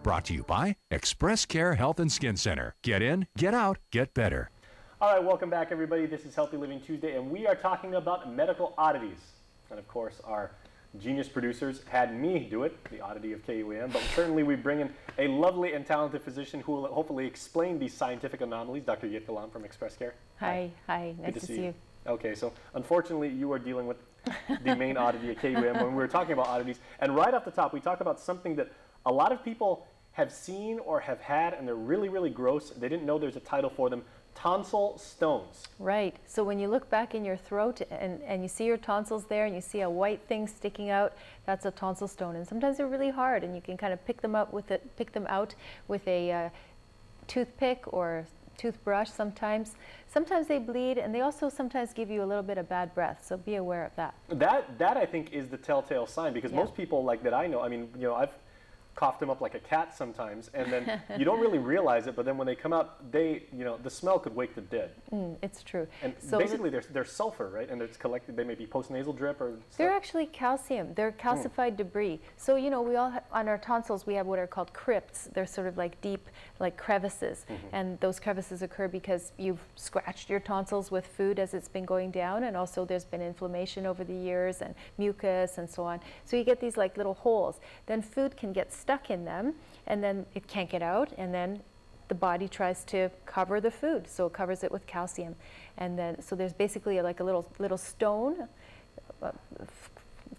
Brought to you by ExpressCare Health and Skin Center. Get in, get out, get better. All right, welcome back, everybody. This is Healthy Living Tuesday, and we are talking about medical oddities. And of course, our genius producers had me do it, the oddity of KUAM, but certainly we bring in a lovely and talented physician who will hopefully explain these scientific anomalies, Dr. Jitka Lom from ExpressCare. Hi. Nice to see you. Okay, so unfortunately, you are dealing with the main oddity at KUAM when we were talking about oddities. And right off the top, we talked about something that a lot of people have seen or have had, and they're really, really gross. They didn't know there's a title for them. Tonsil stones. Right. So when you look back in your throat and you see your tonsils there and you see a white thing sticking out, that's a tonsil stone. And sometimes they're really hard, and you can kind of pick them out with a toothpick or toothbrush sometimes. Sometimes they bleed, and they also sometimes give you a little bit of bad breath, so be aware of that. That I think is the telltale sign, because most people like that I know, I mean, you know, I've coughed them up like a cat sometimes, and then you don't really realize it, but then when they come out, they, you know, the smell could wake the dead. It's true. And so basically they're sulfur, right? And it's collected, they may be postnasal drip or stuff. They're actually calcium. They're calcified debris. So, you know, we all, on our tonsils, we have what are called crypts. They're sort of like deep, like crevices. And those crevices occur because you've scratched your tonsils with food as it's been going down, and also there's been inflammation over the years and mucus and so on. So you get these like little holes. Then food can get stuck in them, and then it can't get out, and then the body tries to cover the food, so it covers it with calcium, and then so there's basically like a little stone,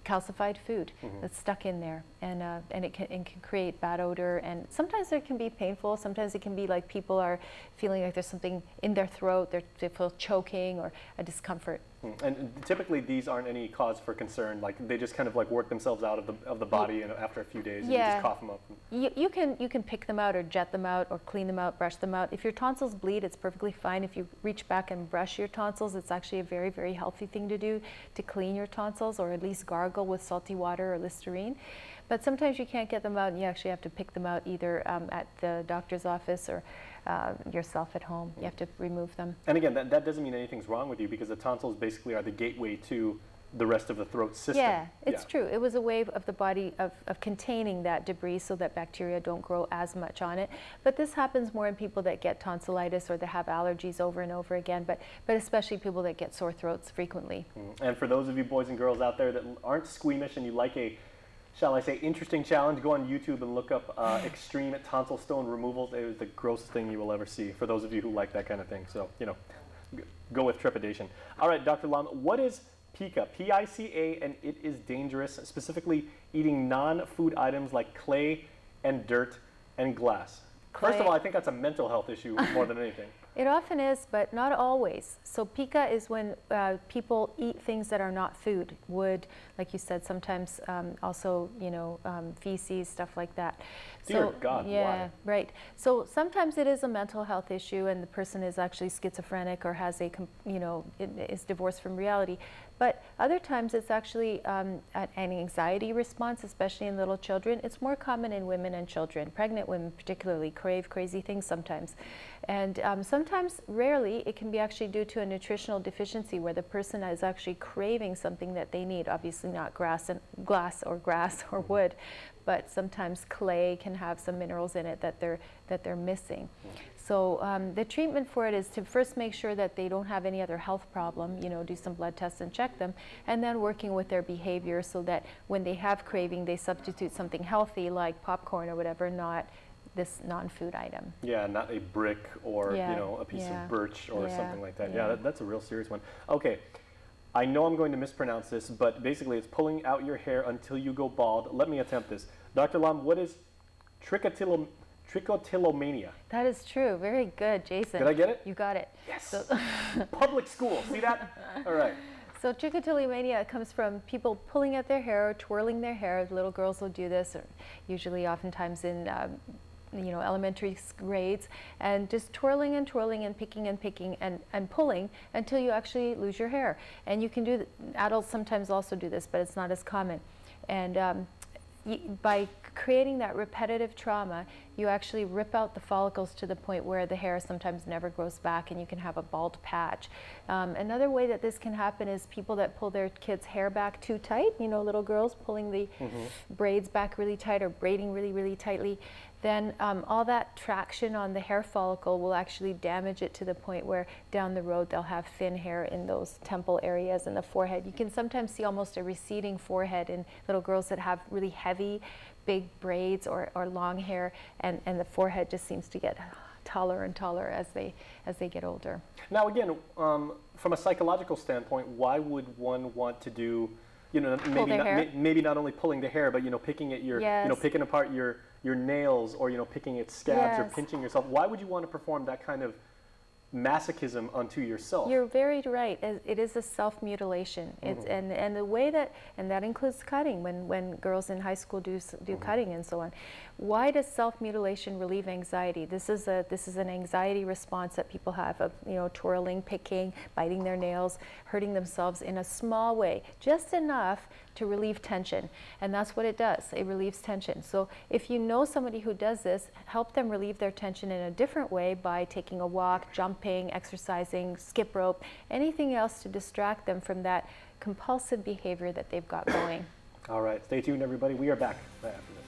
calcified food that's stuck in there, and it can create bad odor, and sometimes it can be painful. Sometimes it can be like people are feeling like there's something in their throat, they feel choking or a discomfort. And typically these aren't any cause for concern, like they just kind of like work themselves out of the body, and after a few days you just cough them up. You can pick them out or jet them out or clean them out, brush them out. If your tonsils bleed, it's perfectly fine. If you reach back and brush your tonsils, it's actually a very, very healthy thing to do to clean your tonsils, or at least gargle with salty water or Listerine. But sometimes you can't get them out, and you actually have to pick them out either at the doctor's office or yourself at home. You have to remove them. And again, that doesn't mean anything's wrong with you, because the tonsils basically are the gateway to the rest of the throat system. Yeah, it's true. It was a way of the body of containing that debris so that bacteria don't grow as much on it. But this happens more in people that get tonsillitis or that have allergies over and over again, but especially people that get sore throats frequently. And for those of you boys and girls out there that aren't squeamish and you like a, shall I say, interesting challenge, go on YouTube and look up extreme tonsil stone removals. It was the grossest thing you will ever see, for those of you who like that kind of thing. So, you know, go with trepidation. All right, Dr. Lom, what is pica? P-I-C-A, and it is dangerous, specifically eating non-food items like clay and dirt and glass. First of all, I think that's a mental health issue more than anything. It often is, but not always. So pica is when people eat things that are not food. Wood, like you said, sometimes also, you know, feces, stuff like that. Dear God, yeah, why? Right. So sometimes it is a mental health issue, and the person is actually schizophrenic or has a, you know, is divorced from reality. But other times it's actually an anxiety response, especially in little children. It's more common in women and children. Pregnant women particularly crave crazy things sometimes. And sometimes, rarely, it can be actually due to a nutritional deficiency where the person is actually craving something that they need. Obviously not glass or wood, but sometimes clay can have some minerals in it that they're missing. So the treatment for it is to first make sure that they don't have any other health problem, you know, do some blood tests and check them, and then working with their behavior so that when they have craving, they substitute something healthy like popcorn or whatever, not this non-food item. Yeah, not a brick or, you know, a piece of birch or something like that. Yeah, that's a real serious one. Okay, I know I'm going to mispronounce this, but basically it's pulling out your hair until you go bald. Let me attempt this. Dr. Lom, what is trichotillomania? That is true. Very good, Jason. Did I get it? You got it. Yes. So public school. See that? All right. So trichotillomania comes from people pulling at their hair or twirling their hair. Little girls will do this, or usually oftentimes in you know, elementary grades, and just twirling and twirling and picking and pulling until you actually lose your hair. And you can do, adults sometimes also do this, but it's not as common. And by creating that repetitive trauma, you actually rip out the follicles to the point where the hair sometimes never grows back, and you can have a bald patch. Another way that this can happen is people that pull their kids' hair back too tight, you know, little girls pulling the braids back really tight or braiding really, really tightly. then all that traction on the hair follicle will actually damage it to the point where down the road they'll have thin hair in those temple areas and the forehead. You can sometimes see almost a receding forehead in little girls that have really heavy, big braids or long hair, and the forehead just seems to get taller and taller as they get older. Now again, from a psychological standpoint, why would one want to do, you know, maybe not only pulling the hair, but, you know, picking at your, you know, picking apart your nails, or, you know, picking at scabs or pinching yourself? Why would you want to perform that kind of masochism unto yourself? You're very right. It is a self-mutilation. It's and the way that, and that includes cutting, when girls in high school do cutting and so on. Why does self-mutilation relieve anxiety? This is an anxiety response that people have of, you know, twirling, picking, biting their nails, hurting themselves in a small way, just enough to relieve tension. And that's what it does. It relieves tension. So if you know somebody who does this, help them relieve their tension in a different way by taking a walk, jumping, exercising, skip rope, anything else to distract them from that compulsive behavior that they've got going. All right, stay tuned, everybody. We are back right after this.